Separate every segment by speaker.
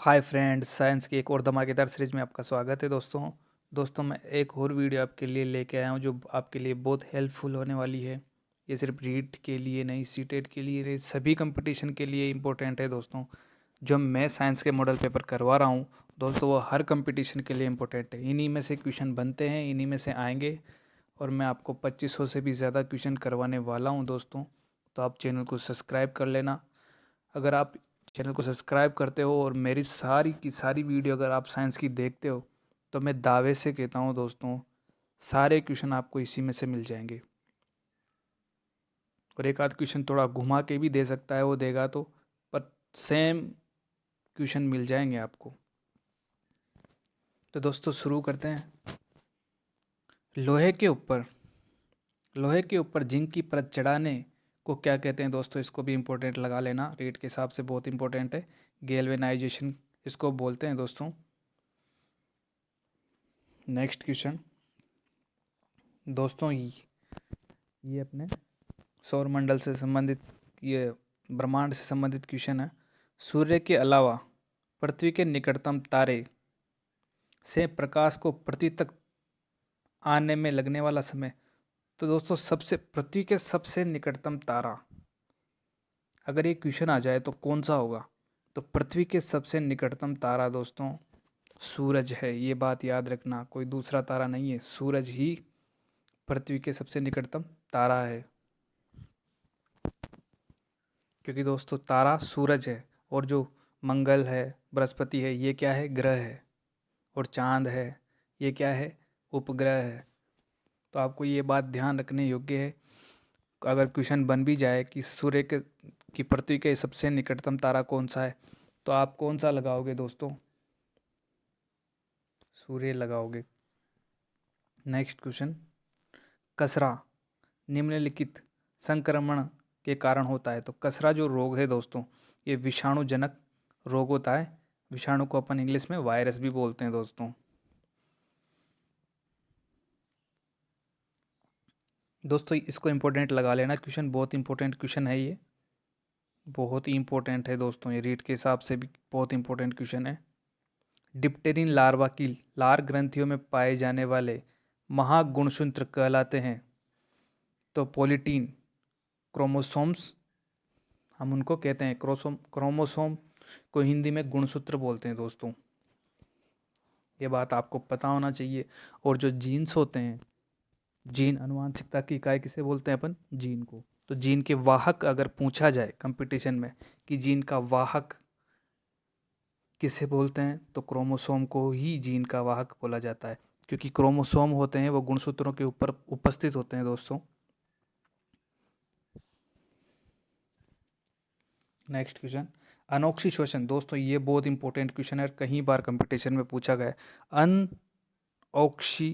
Speaker 1: Hi friends, science की एक और धमाकेदार सीरीज में आपका स्वागत है दोस्तों मैं एक और वीडियो आपके लिए लेके आया हूँ जो आपके लिए बहुत हेल्पफुल होने वाली है। ये सिर्फ रीट के लिए नहीं, सीटेट के लिए नहीं, सभी कंपटीशन के लिए इम्पोर्टेंट है दोस्तों। जो मैं साइंस के मॉडल पेपर करवा रहा हूँ दोस्तों, वो हर कंपटीशन के लिए इम्पोर्टेंट है। इन्हीं में से क्वेश्चन बनते हैं, इन्हीं में से आएंगे और मैं आपको 2500 से भी ज़्यादा क्वेश्चन करवाने वाला हूँ दोस्तों। तो आप चैनल को सब्सक्राइब कर लेना। अगर आप चैनल को सब्सक्राइब करते हो और मेरी सारी की सारी वीडियो अगर आप साइंस की देखते हो, तो मैं दावे से कहता हूँ दोस्तों, सारे क्वेश्चन आपको इसी में से मिल जाएंगे। और एक आध क्वेश्चन थोड़ा घुमा के भी दे सकता है, वो देगा तो, पर सेम क्वेश्चन मिल जाएंगे आपको। तो दोस्तों शुरू करते हैं। लोहे के ऊपर लोहे के ऊपर जिंक की परत चढ़ाने को क्या कहते हैं दोस्तों? इसको भी इम्पोर्टेंट लगा लेना, रेट के हिसाब से बहुत इंपॉर्टेंट है। गैल्वेनाइजेशन इसको बोलते हैं दोस्तों। नेक्स्ट क्वेश्चन दोस्तों, ये अपने सौरमंडल से संबंधित, ये ब्रह्मांड से संबंधित क्वेश्चन है। सूर्य के अलावा पृथ्वी के निकटतम तारे से प्रकाश को पृथ्वी तक आने में लगने वाला समय। तो दोस्तों सबसे पृथ्वी के सबसे निकटतम तारा, अगर ये क्वेश्चन आ जाए तो कौन सा होगा? तो पृथ्वी के सबसे निकटतम तारा दोस्तों सूरज है। ये बात याद रखना, कोई दूसरा तारा नहीं है, सूरज ही पृथ्वी के सबसे निकटतम तारा है। क्योंकि दोस्तों तारा सूरज है, और जो मंगल है, बृहस्पति है, ये क्या है? ग्रह है। और चांद है, ये क्या है? उपग्रह है। तो आपको ये बात ध्यान रखने योग्य है। अगर क्वेश्चन बन भी जाए कि सूर्य के कि पृथ्वी के सबसे निकटतम तारा कौन सा है, तो आप कौन सा लगाओगे दोस्तों? सूर्य लगाओगे। नेक्स्ट क्वेश्चन, कसरा निम्नलिखित संक्रमण के कारण होता है। तो कसरा जो रोग है दोस्तों, ये विषाणुजनक रोग होता है। विषाणु को अपन इंग्लिश में वायरस भी बोलते हैं दोस्तों। दोस्तों इसको इम्पोर्टेंट लगा लेना, क्वेश्चन बहुत इंपॉर्टेंट क्वेश्चन है ये, बहुत ही इंपॉर्टेंट है दोस्तों। ये रीट के हिसाब से भी बहुत इंपॉर्टेंट क्वेश्चन है। डिप्टेरिन लार्वा की लार ग्रंथियों में पाए जाने वाले महागुणसूत्र कहलाते हैं। तो पोलिटीन क्रोमोसोम्स हम उनको कहते हैं, क्रोमोसोम को हिंदी में गुणसूत्र बोलते हैं दोस्तों। ये बात आपको पता होना चाहिए। और जो जीन्स होते हैं, जीन अनुवांशिकता की इकाई किसे बोलते हैं अपन? जीन को। तो जीन के वाहक अगर पूछा जाए कंपटीशन में कि जीन का वाहक किसे बोलते हैं, तो क्रोमोसोम को ही जीन का वाहक बोला जाता है। क्योंकि क्रोमोसोम होते हैं वो गुणसूत्रों के ऊपर उपस्थित होते हैं दोस्तों। नेक्स्ट क्वेश्चन, अनोक्सी श्वसन। दोस्तों ये बहुत इंपॉर्टेंट क्वेश्चन है, कई बार कंपटीशन में पूछा गया है। अनोक्सी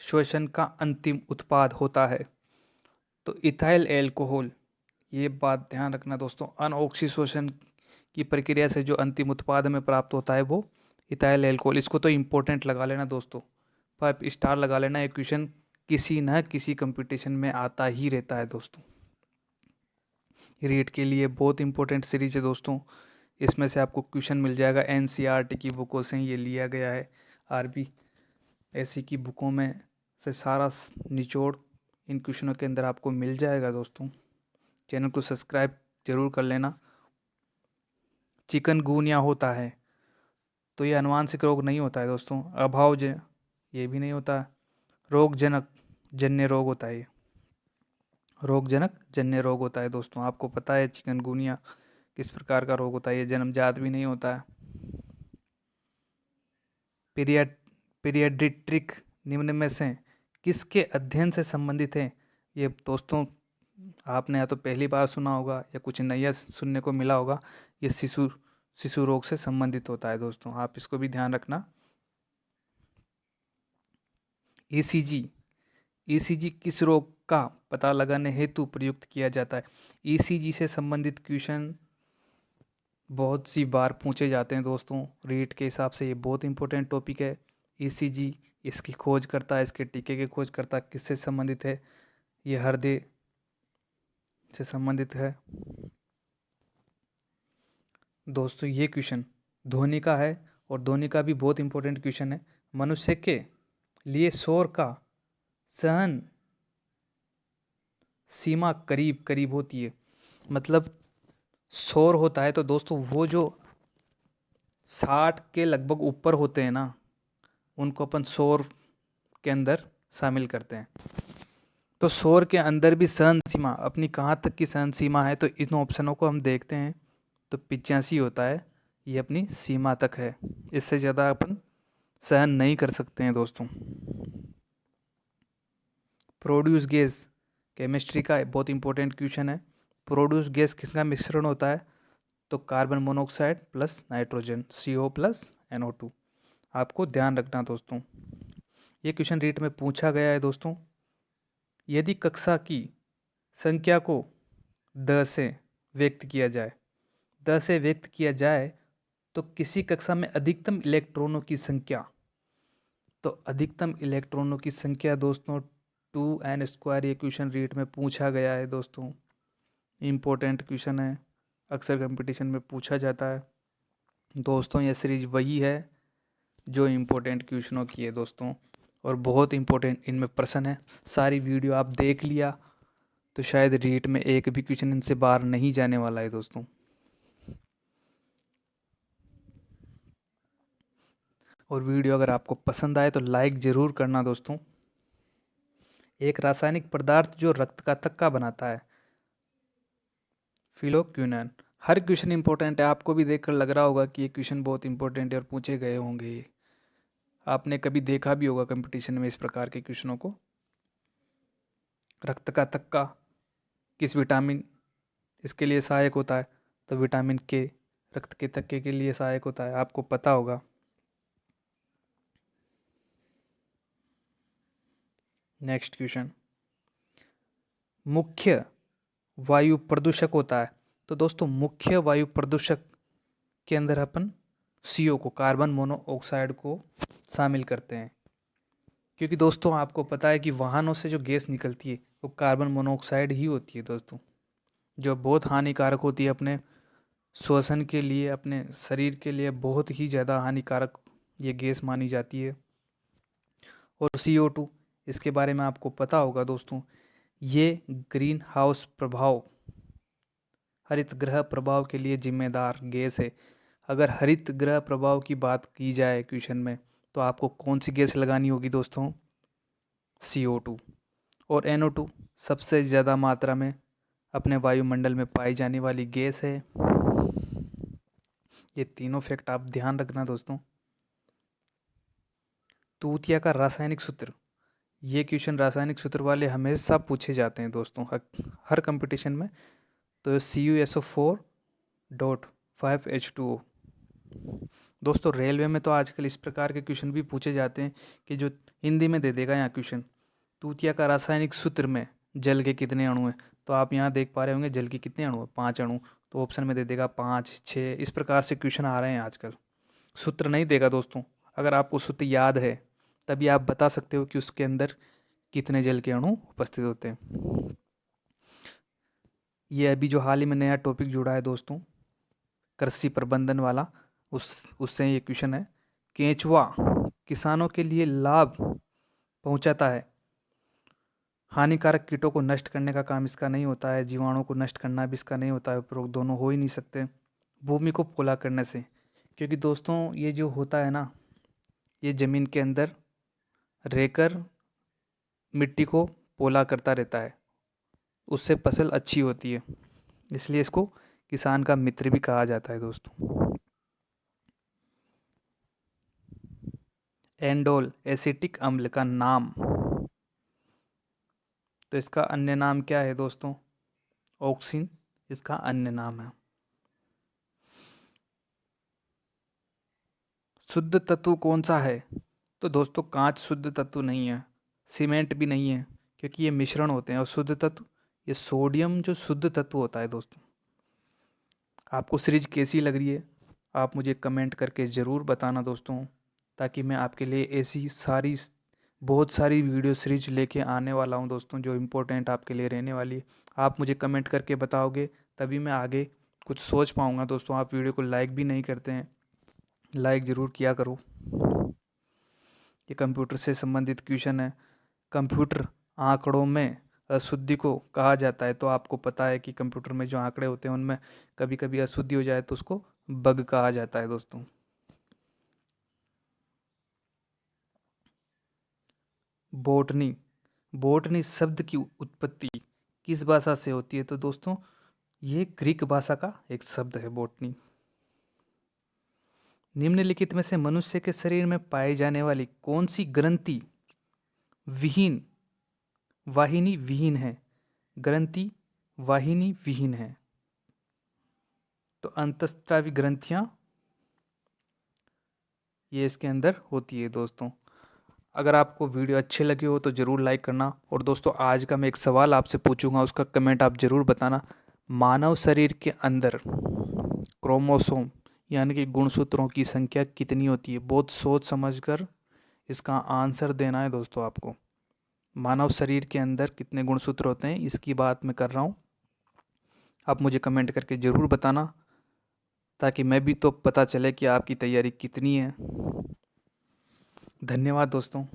Speaker 1: श्वसन का अंतिम उत्पाद होता है तो इथाइल एल्कोहल। ये बात ध्यान रखना दोस्तों, अनऑक्सीशोषण की प्रक्रिया से जो अंतिम उत्पाद में प्राप्त होता है वो इथाइल एल्कोहल। इसको तो इम्पोर्टेंट लगा लेना दोस्तों, 5 स्टार लगा लेना। ये क्वेश्चन किसी न किसी कंपटीशन में आता ही रहता है दोस्तों। रीट के लिए बहुत इंपॉर्टेंट सीरीज है दोस्तों। इसमें से आपको क्वेश्चन मिल जाएगा, एनसीईआरटी की बुकों से ये लिया गया है। आरबी ऐसी की बुकों में से सारा निचोड़ इन क्वेश्चनों के अंदर आपको मिल जाएगा दोस्तों। चैनल को सब्सक्राइब जरूर कर लेना। चिकनगुनिया होता है तो ये अनुवांशिक रोग नहीं होता है दोस्तों। ये भी नहीं होता। रोगजनक जन्य रोग होता है ये, रोगजनक जन्य रोग होता है दोस्तों। आपको पता है चिकनगुनिया किस प्रकार का रोग होता है, ये जन्मजात भी नहीं होता है। पीरियाड्रिट्रिक निम्न में से किसके अध्ययन से संबंधित है? ये दोस्तों आपने या तो पहली बार सुना होगा या कुछ नया सुनने को मिला होगा। ये शिशु रोग से संबंधित होता है दोस्तों, आप इसको भी ध्यान रखना। ईसीजी ईसीजी किस रोग का पता लगाने हेतु प्रयुक्त किया जाता है? ईसीजी से संबंधित क्वेश्चन बहुत सी बार पूछे जाते हैं दोस्तों। रीट के हिसाब से ये बहुत इंपॉर्टेंट टॉपिक है। ईसीजी इसकी खोज करता है, इसके टीके की खोज करता है। किससे संबंधित है? ये हृदय से संबंधित है। दोस्तों ये क्वेश्चन धोनी का है और धोनी का भी बहुत इंपॉर्टेंट क्वेश्चन है। मनुष्य के लिए शोर का सहन सीमा करीब करीब होती है। मतलब शोर होता है तो दोस्तों वो जो 60 के लगभग ऊपर होते हैं ना, उनको अपन शोर के अंदर शामिल करते हैं। तो शोर के अंदर भी सहन सीमा अपनी कहाँ तक की सहन सीमा है, तो इन ऑप्शनों को हम देखते हैं तो 85 होता है, ये अपनी सीमा तक है। इससे ज़्यादा अपन सहन नहीं कर सकते हैं दोस्तों। प्रोड्यूस गैस केमिस्ट्री का बहुत इंपॉर्टेंट क्वेश्चन है। प्रोड्यूस गैस किसका मिश्रण होता है, तो carbon monoxide plus nitrogen CO plus NO2। आपको ध्यान रखना दोस्तों, ये क्वेश्चन रीट में पूछा गया है दोस्तों। यदि कक्षा की संख्या को 10 से व्यक्त किया जाए, 10 से व्यक्त किया जाए तो किसी कक्षा में अधिकतम इलेक्ट्रॉनों की संख्या, तो अधिकतम इलेक्ट्रॉनों की संख्या दोस्तों 2n²। ये क्वेश्चन रीट में पूछा गया है दोस्तों, इम्पोर्टेंट क्वेश्चन है, अक्सर कंपटीशन में पूछा जाता है दोस्तों। ये सीरीज वही है जो इम्पोर्टेंट क्वेश्चनों की है दोस्तों, और बहुत इम्पोर्टेंट इनमें प्रश्न है। सारी वीडियो आप देख लिया तो शायद रीट में एक भी क्वेश्चन इनसे बाहर नहीं जाने वाला है दोस्तों। और वीडियो अगर आपको पसंद आए तो लाइक ज़रूर करना दोस्तों। एक रासायनिक पदार्थ जो रक्त का थक्का बनाता है, फिलोक्विनोन। हर क्वेश्चन इंपॉर्टेंट है, आपको भी देखकर लग रहा होगा कि ये क्वेश्चन बहुत इंपॉर्टेंट है और पूछे गए होंगे। ये आपने कभी देखा भी होगा कंपटीशन में इस प्रकार के क्वेश्चनों को। रक्त का थक्का किस विटामिन इसके लिए सहायक होता है, तो विटामिन के रक्त के थक्के के लिए सहायक होता है, आपको पता होगा। नेक्स्ट क्वेश्चन, मुख्य वायु प्रदूषक होता है, तो दोस्तों मुख्य वायु प्रदूषक के अंदर अपन CO को, कार्बन मोनोऑक्साइड को शामिल करते हैं। क्योंकि दोस्तों आपको पता है कि वाहनों से जो गैस निकलती है वो कार्बन मोनोऑक्साइड ही होती है दोस्तों, जो बहुत हानिकारक होती है अपने श्वसन के लिए, अपने शरीर के लिए बहुत ही ज़्यादा हानिकारक ये गैस मानी जाती है। और CO2, इसके बारे में आपको पता होगा दोस्तों, ये ग्रीन हाउस प्रभाव, हरित ग्रह प्रभाव के लिए जिम्मेदार गैस है। अगर हरित ग्रह प्रभाव की बात की जाए क्वेश्चन में, तो आपको कौन सी गैस लगानी होगी दोस्तों, CO2 और NO2 सबसे ज़्यादा मात्रा में अपने वायुमंडल में पाई जाने वाली गैस है। ये तीनों फैक्ट आप ध्यान रखना दोस्तों। तूतिया का रासायनिक सूत्र, ये क्वेश्चन रासायनिक सूत्र वाले हमेशा पूछे जाते हैं दोस्तों हर कंपटीशन में। तो CuSO4.5H2O। दोस्तों रेलवे में तो आजकल इस प्रकार के क्वेश्चन भी पूछे जाते हैं कि जो हिंदी में दे देगा यहाँ क्वेश्चन, तूतिया का रासायनिक सूत्र में जल के कितने अणु हैं, तो आप यहाँ देख पा रहे होंगे जल के कितने अणु हैं, 5 अणु, तो ऑप्शन में दे देगा 5, 6। इस प्रकार से क्वेश्चन आ रहे हैं आजकल, सूत्र नहीं देगा दोस्तों। अगर आपको सूत्र याद है तभी आप बता सकते हो कि उसके अंदर कितने जल के अणु उपस्थित होते हैं। ये अभी जो हाल ही में नया टॉपिक जुड़ा है दोस्तों, कृषि प्रबंधन वाला, उससे ये क्वेश्चन है। केंचुआ किसानों के लिए लाभ पहुंचाता है, हानिकारक कीटों को नष्ट करने का काम इसका नहीं होता है, जीवाणुओं को नष्ट करना भी इसका नहीं होता है, उपरोक्त दोनों हो ही नहीं सकते। भूमि को पोला करने से, क्योंकि दोस्तों ये जो होता है ना, ये ज़मीन के अंदर रहकर मिट्टी को पोला करता रहता है, उससे फसल अच्छी होती है, इसलिए इसको किसान का मित्र भी कहा जाता है दोस्तों। एंडोल एसिटिक अम्ल का नाम, तो इसका अन्य नाम क्या है दोस्तों, ऑक्सिन इसका अन्य नाम है। शुद्ध तत्व कौन सा है, तो दोस्तों कांच शुद्ध तत्व नहीं है, सीमेंट भी नहीं है, क्योंकि ये मिश्रण होते हैं। और शुद्ध तत्व, ये सोडियम जो शुद्ध तत्व होता है दोस्तों। आपको सीरीज कैसी लग रही है आप मुझे कमेंट करके ज़रूर बताना दोस्तों, ताकि मैं आपके लिए ऐसी बहुत सारी वीडियो सीरीज लेके आने वाला हूँ दोस्तों, जो इम्पोर्टेंट आपके लिए रहने वाली है। आप मुझे कमेंट करके बताओगे तभी मैं आगे कुछ सोच पाऊँगा। दोस्तों आप वीडियो को लाइक भी नहीं करते हैं, लाइक ज़रूर किया करो। ये कंप्यूटर से संबंधित क्वेश्चन है। कंप्यूटर आंकड़ों में अशुद्धि को कहा जाता है। तो आपको पता है कि कंप्यूटर में जो आंकड़े होते हैं उनमें कभी कभी अशुद्धि हो जाए तो उसको बग कहा जाता है दोस्तों। बोटनी, बोटनी शब्द की उत्पत्ति किस भाषा से होती है? तो दोस्तों ये ग्रीक भाषा का एक शब्द है बोटनी। निम्नलिखित में से मनुष्य के शरीर में पाई जाने वाली कौन सी ग्रंथि विहीन वाहिनी विहीन है? ग्रंथि वाहिनी विहीन है। तो अंतस्त्रावी ग्रंथियां ये इसके अंदर होती है दोस्तों। अगर आपको वीडियो अच्छे लगे हो तो ज़रूर लाइक करना। और दोस्तों आज का मैं एक सवाल आपसे पूछूंगा, उसका कमेंट आप ज़रूर बताना। मानव शरीर के अंदर क्रोमोसोम यानी कि गुणसूत्रों की संख्या कितनी होती है? बहुत सोच समझकर इसका आंसर देना है दोस्तों आपको। मानव शरीर के अंदर कितने गुणसूत्र होते हैं इसकी बात मैं कर रहा हूँ। आप मुझे कमेंट करके ज़रूर बताना, ताकि मैं भी तो पता चले कि आपकी तैयारी कितनी है। धन्यवाद दोस्तों।